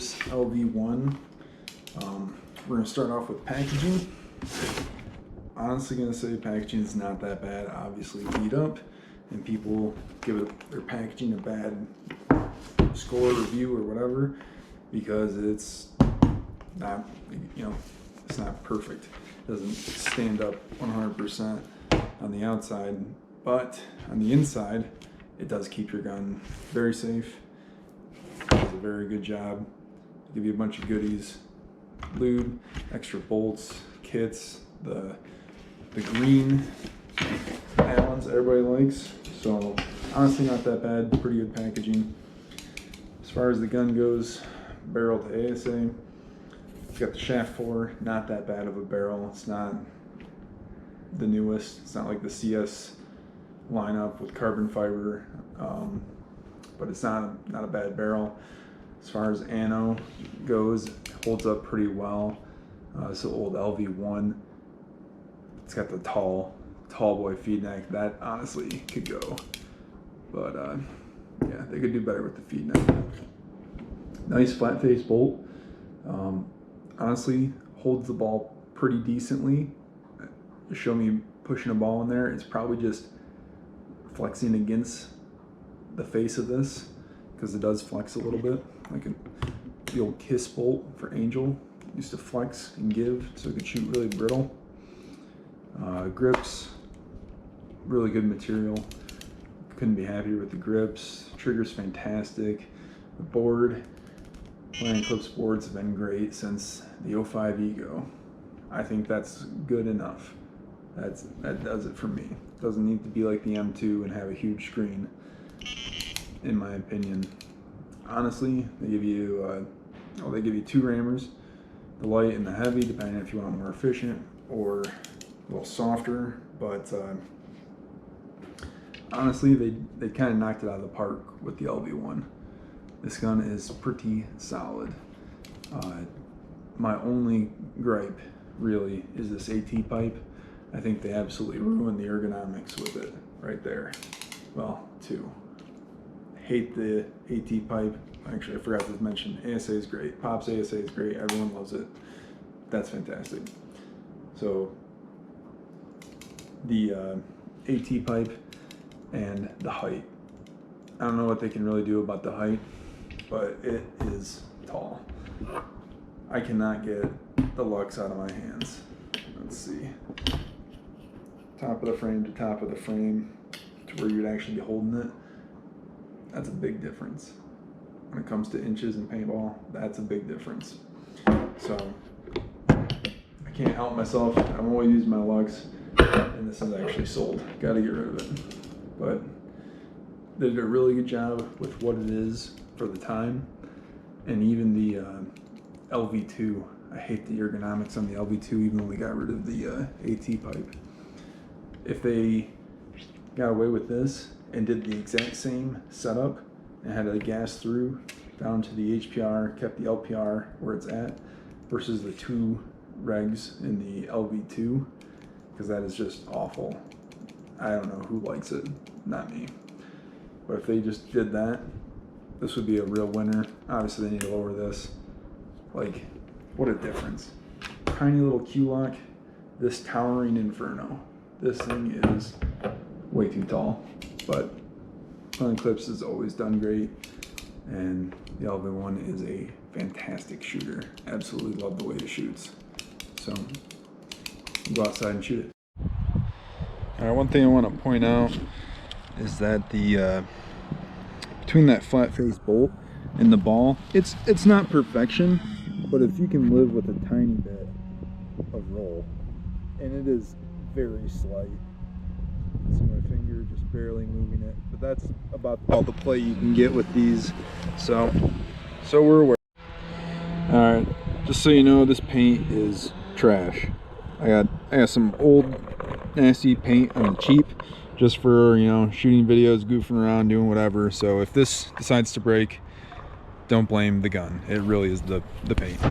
this lv1. We're going to start off with packaging. Honestly going to say packaging is not that bad. Obviously beat up, and people give their packaging a bad score, review, or whatever because it's not, it's not perfect. It doesn't stand up 100% on the outside, but on the inside it does keep your gun very safe. It does a very good job. Give you a bunch of goodies, lube, extra bolts, kits, the green Allens everybody likes. So honestly not that bad, pretty good packaging. As far as the gun goes, barrel to ASA, it's got the shaft 4, not that bad of a barrel. It's not the newest, it's not like the CS lineup with carbon fiber, but it's not a bad barrel. As far as ammo goes, it holds up pretty well. It's an old lv1. It's got the tall boy feed neck. That honestly could go, but yeah, they could do better with the feed neck. Nice flat face bolt. Honestly, holds the ball pretty decently. You show me pushing a ball in there, it's probably just flexing against the face of this because it does flex a little bit. Like the old Kiss bolt for Angel used to flex and give, so it could shoot really brittle. Grips, really good material. Couldn't be happier with the grips. Trigger's fantastic. The board, Land Clips boards have been great since the 05 Ego. I think that's good enough. That does it for me. Doesn't need to be like the M2 and have a huge screen, in my opinion. Honestly, they give you two rammers, the light and the heavy, depending if you want more efficient or a little softer. But honestly, they kind of knocked it out of the park with the lv1. This gun is pretty solid. My only gripe really is this AT pipe. I think they absolutely ruined the ergonomics with it right there. Well, two. Hate the AT pipe. Actually, I forgot to mention, ASA is great. Pop's ASA is great. Everyone loves it. That's fantastic. So the AT pipe and the height. I don't know what they can really do about the height, but it is tall. I cannot get the Lux out of my hands. Let's see. Top of the frame to top of the frame to where you'd actually be holding it. That's a big difference. When it comes to inches and paintball, that's a big difference. So I can't help myself. I'm always using my Lux, and this is actually sold. Got to get rid of it. But they did a really good job with what it is for the time, and even the lv2. I hate the ergonomics on the lv2, even though they got rid of the AT pipe. If they got away with this and did the exact same setup and had a gas through down to the HPR, kept the LPR where it's at, versus the two regs in the lv2, because that is just awful. I don't know who likes it, not me. But if they just did that, this would be a real winner. Obviously they need to lower this. Like, what a difference. Tiny little Q-lock, this towering inferno. This thing is way too tall, but Land Clips has always done great, and the lv1 is a fantastic shooter. Absolutely love the way it shoots. So go outside and shoot it. All right, one thing I want to point out is that the between that flat face bolt and the ball, it's not perfection, but if you can live with a tiny bit of roll, and it is very slight. See my finger just barely moving it, but that's about all the play you can get with these. So we're aware. All right, just so you know, this paint is trash. I got some old nasty paint on the cheap, just for, you know, shooting videos, goofing around, doing whatever. So if this decides to break, don't blame the gun. It really is the paint.